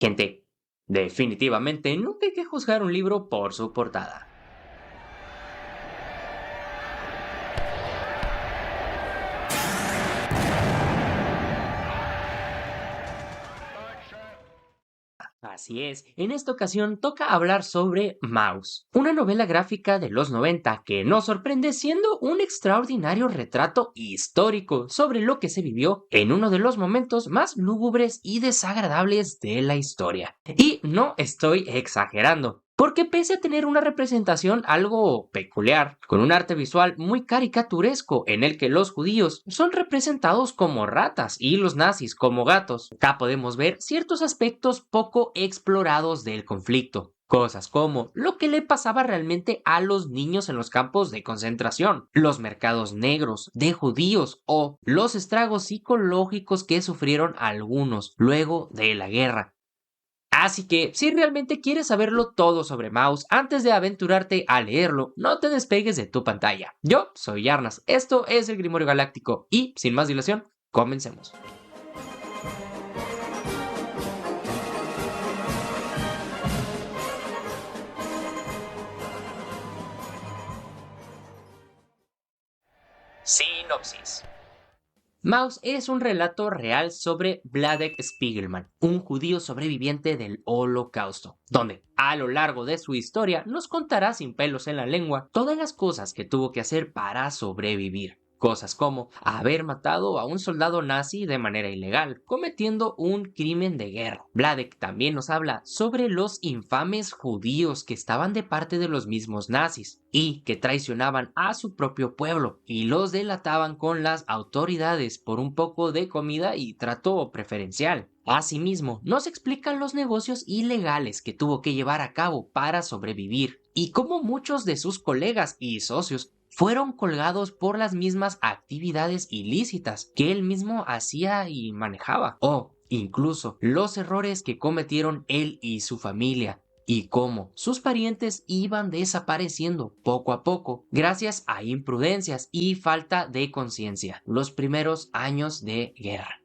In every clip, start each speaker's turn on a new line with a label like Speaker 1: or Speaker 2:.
Speaker 1: Gente, definitivamente nunca hay que juzgar un libro por su portada. Así es, en esta ocasión toca hablar sobre Maus, una novela gráfica de los 90 que nos sorprende siendo un extraordinario retrato histórico sobre lo que se vivió en uno de los momentos más lúgubres y desagradables de la historia. Y no estoy exagerando, porque pese a tener una representación algo peculiar, con un arte visual muy caricaturesco en el que los judíos son representados como ratas y los nazis como gatos, acá podemos ver ciertos aspectos poco explorados del conflicto. Cosas como lo que le pasaba realmente a los niños en los campos de concentración, los mercados negros de judíos o los estragos psicológicos que sufrieron algunos luego de la guerra. Así que, si realmente quieres saberlo todo sobre Maus antes de aventurarte a leerlo, no te despegues de tu pantalla. Yo soy Arnas, esto es el Grimorio Galáctico y, sin más dilación, comencemos. Sinopsis. Maus es un relato real sobre Vladek Spiegelman, un judío sobreviviente del Holocausto, donde, a lo largo de su historia, nos contará sin pelos en la lengua todas las cosas que tuvo que hacer para sobrevivir. Cosas como haber matado a un soldado nazi de manera ilegal, cometiendo un crimen de guerra. Vladek también nos habla sobre los infames judíos que estaban de parte de los mismos nazis y que traicionaban a su propio pueblo y los delataban con las autoridades por un poco de comida y trato preferencial. Asimismo, nos explican los negocios ilegales que tuvo que llevar a cabo para sobrevivir y cómo muchos de sus colegas y socios fueron colgados por las mismas actividades ilícitas que él mismo hacía y manejaba, o incluso los errores que cometieron él y su familia, y cómo sus parientes iban desapareciendo poco a poco gracias a imprudencias y falta de conciencia, los primeros años de guerra.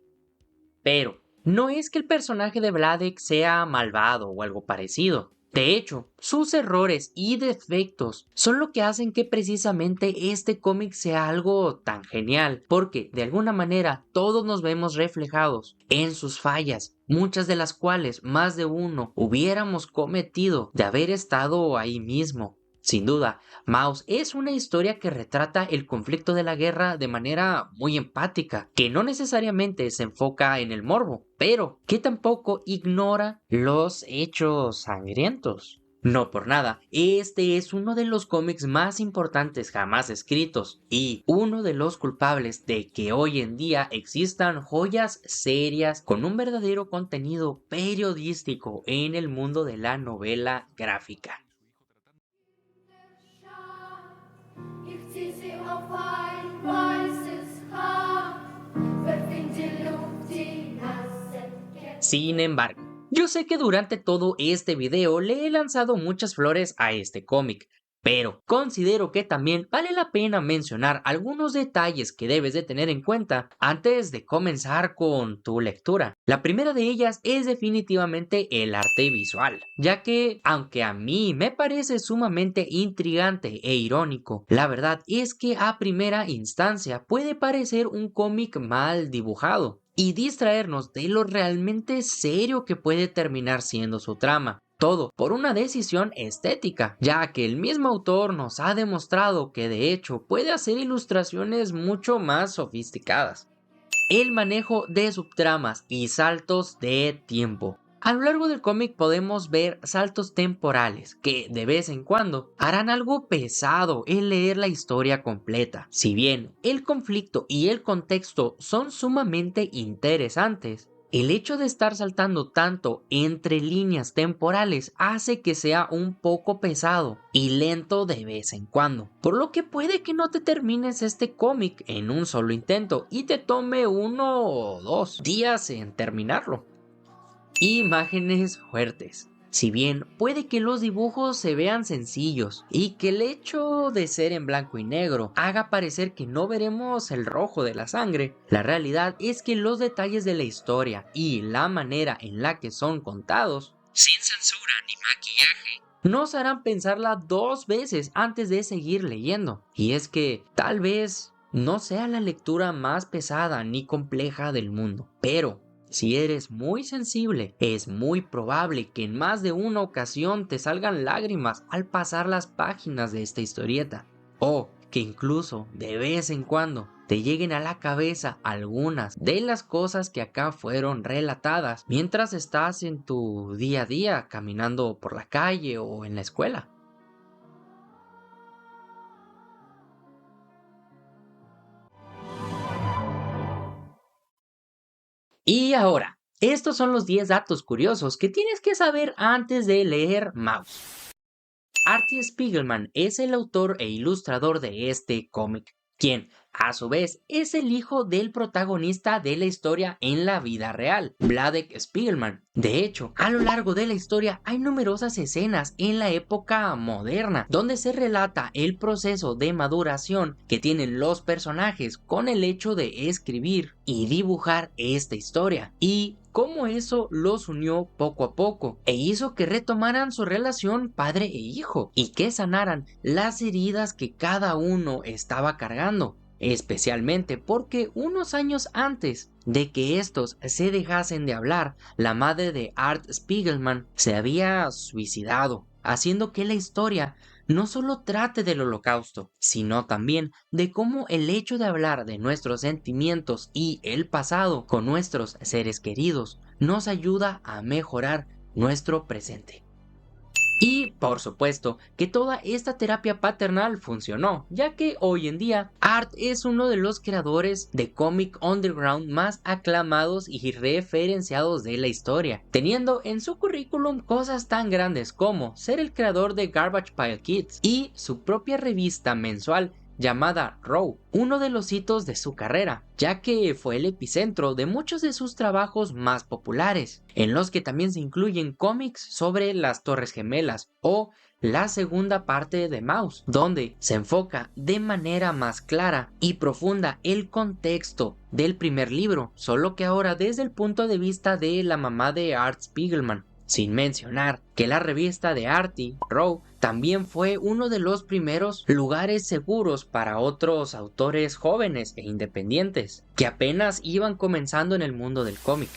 Speaker 1: Pero no es que el personaje de Vladek sea malvado o algo parecido. De hecho, sus errores y defectos son lo que hacen que precisamente este cómic sea algo tan genial, porque de alguna manera todos nos vemos reflejados en sus fallas, muchas de las cuales más de uno hubiéramos cometido de haber estado ahí mismo. Sin duda, Maus es una historia que retrata el conflicto de la guerra de manera muy empática, que no necesariamente se enfoca en el morbo, pero que tampoco ignora los hechos sangrientos. No por nada, este es uno de los cómics más importantes jamás escritos y uno de los culpables de que hoy en día existan joyas serias con un verdadero contenido periodístico en el mundo de la novela gráfica.
Speaker 2: Ich zieh sie auf ein weißes Haar, wirf in die Luft die nassen Ketten.
Speaker 1: Sin embargo, yo sé que durante todo este video le he lanzado muchas flores a este cómic, pero considero que también vale la pena mencionar algunos detalles que debes de tener en cuenta antes de comenzar con tu lectura. La primera de ellas es definitivamente el arte visual, ya que, aunque a mí me parece sumamente intrigante e irónico, la verdad es que a primera instancia puede parecer un cómic mal dibujado y distraernos de lo realmente serio que puede terminar siendo su trama. Todo por una decisión estética, ya que el mismo autor nos ha demostrado que de hecho puede hacer ilustraciones mucho más sofisticadas. El manejo de subtramas y saltos de tiempo. A lo largo del cómic podemos ver saltos temporales que de vez en cuando harán algo pesado en leer la historia completa. Si bien el conflicto y el contexto son sumamente interesantes, el hecho de estar saltando tanto entre líneas temporales hace que sea un poco pesado y lento de vez en cuando, por lo que puede que no te termines este cómic en un solo intento y te tome 1 o 2 días en terminarlo. Imágenes fuertes. Si bien puede que los dibujos se vean sencillos y que el hecho de ser en blanco y negro haga parecer que no veremos el rojo de la sangre, la realidad es que los detalles de la historia y la manera en la que son contados, sin censura ni maquillaje, nos harán pensarla dos veces antes de seguir leyendo. Y es que tal vez no sea la lectura más pesada ni compleja del mundo, pero si eres muy sensible, es muy probable que en más de una ocasión te salgan lágrimas al pasar las páginas de esta historieta, o que incluso de vez en cuando te lleguen a la cabeza algunas de las cosas que acá fueron relatadas mientras estás en tu día a día caminando por la calle o en la escuela. Y ahora, estos son los 10 datos curiosos que tienes que saber antes de leer Maus. Artie Spiegelman es el autor e ilustrador de este cómic, quien, a su vez, es el hijo del protagonista de la historia en la vida real, Vladek Spiegelman. De hecho, a lo largo de la historia hay numerosas escenas en la época moderna, donde se relata el proceso de maduración que tienen los personajes con el hecho de escribir y dibujar esta historia, y cómo eso los unió poco a poco e hizo que retomaran su relación padre e hijo y que sanaran las heridas que cada uno estaba cargando, especialmente porque unos años antes de que estos se dejasen de hablar, la madre de Art Spiegelman se había suicidado, haciendo que la historia no solo trate del holocausto, sino también de cómo el hecho de hablar de nuestros sentimientos y el pasado con nuestros seres queridos nos ayuda a mejorar nuestro presente. Y, por supuesto, que toda esta terapia paternal funcionó, ya que hoy en día Art es uno de los creadores de cómic underground más aclamados y referenciados de la historia, teniendo en su currículum cosas tan grandes como ser el creador de Garbage Pail Kids y su propia revista mensual llamada Row, uno de los hitos de su carrera, ya que fue el epicentro de muchos de sus trabajos más populares, en los que también se incluyen cómics sobre las Torres Gemelas o la segunda parte de Maus, donde se enfoca de manera más clara y profunda el contexto del primer libro, solo que ahora desde el punto de vista de la mamá de Art Spiegelman. Sin mencionar que la revista de Artie, Row, también fue uno de los primeros lugares seguros para otros autores jóvenes e independientes, que apenas iban comenzando en el mundo del cómic.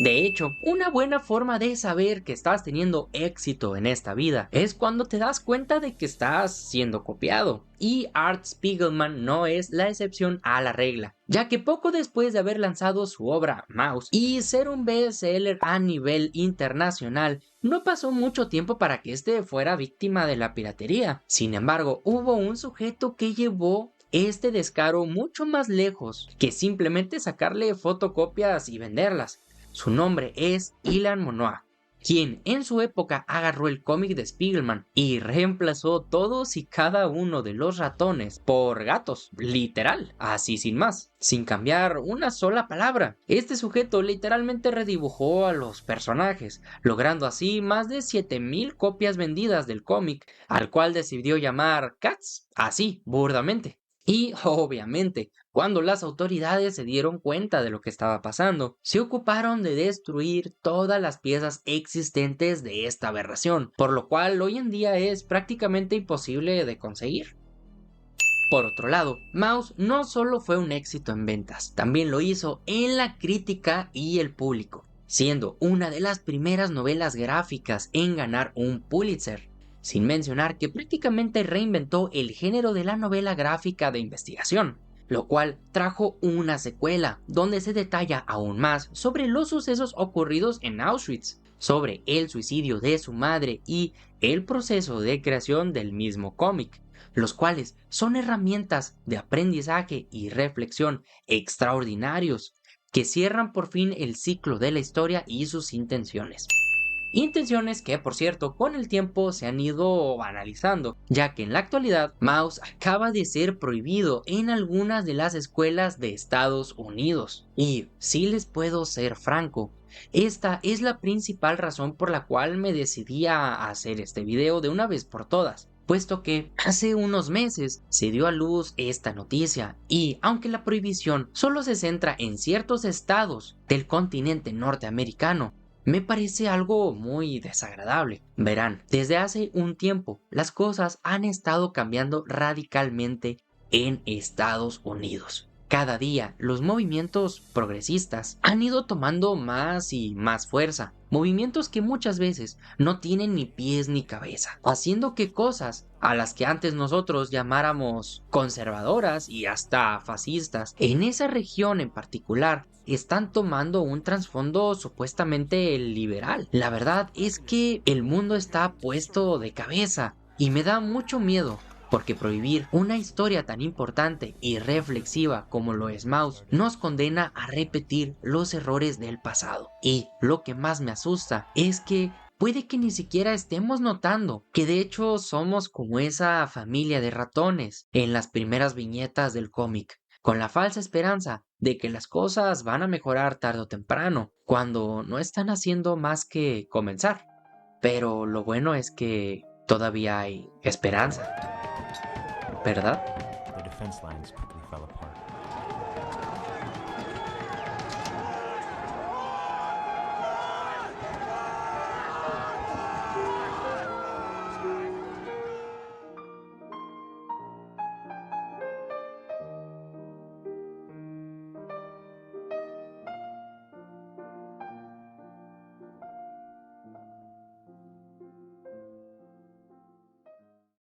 Speaker 1: De hecho, una buena forma de saber que estás teniendo éxito en esta vida es cuando te das cuenta de que estás siendo copiado. Y Art Spiegelman no es la excepción a la regla, ya que poco después de haber lanzado su obra Maus y ser un bestseller a nivel internacional, no pasó mucho tiempo para que este fuera víctima de la piratería. Sin embargo, hubo un sujeto que llevó este descaro mucho más lejos que simplemente sacarle fotocopias y venderlas. Su nombre es Ilan Monoa, quien en su época agarró el cómic de Spiegelman y reemplazó todos y cada uno de los ratones por gatos, literal, así sin más, sin cambiar una sola palabra. Este sujeto literalmente redibujó a los personajes, logrando así más de 7000 copias vendidas del cómic, al cual decidió llamar Cats, así, burdamente. Y, obviamente, cuando las autoridades se dieron cuenta de lo que estaba pasando, se ocuparon de destruir todas las piezas existentes de esta aberración, por lo cual hoy en día es prácticamente imposible de conseguir. Por otro lado, Maus no solo fue un éxito en ventas, también lo hizo en la crítica y el público, siendo una de las primeras novelas gráficas en ganar un Pulitzer. Sin mencionar que prácticamente reinventó el género de la novela gráfica de investigación, lo cual trajo una secuela donde se detalla aún más sobre los sucesos ocurridos en Auschwitz, sobre el suicidio de su madre y el proceso de creación del mismo cómic, los cuales son herramientas de aprendizaje y reflexión extraordinarios que cierran por fin el ciclo de la historia y sus intenciones. Intenciones que, por cierto, con el tiempo se han ido banalizando, ya que en la actualidad Mouse acaba de ser prohibido en algunas de las escuelas de Estados Unidos. Y si les puedo ser franco, esta es la principal razón por la cual me decidí a hacer este video de una vez por todas, puesto que hace unos meses se dio a luz esta noticia y aunque la prohibición solo se centra en ciertos estados del continente norteamericano, me parece algo muy desagradable. Verán, desde hace un tiempo las cosas han estado cambiando radicalmente en Estados Unidos. Cada día los movimientos progresistas han ido tomando más y más fuerza, movimientos que muchas veces no tienen ni pies ni cabeza, haciendo que cosas a las que antes nosotros llamáramos conservadoras y hasta fascistas, en esa región en particular, están tomando un trasfondo supuestamente liberal. La verdad es que el mundo está puesto de cabeza y me da mucho miedo porque prohibir una historia tan importante y reflexiva como lo es Mouse nos condena a repetir los errores del pasado. Y lo que más me asusta es que puede que ni siquiera estemos notando que de hecho somos como esa familia de ratones en las primeras viñetas del cómic, con la falsa esperanza de que las cosas van a mejorar tarde o temprano, cuando no están haciendo más que comenzar. Pero lo bueno es que todavía hay esperanza, ¿verdad?
Speaker 3: Their defense lines quickly fell apart.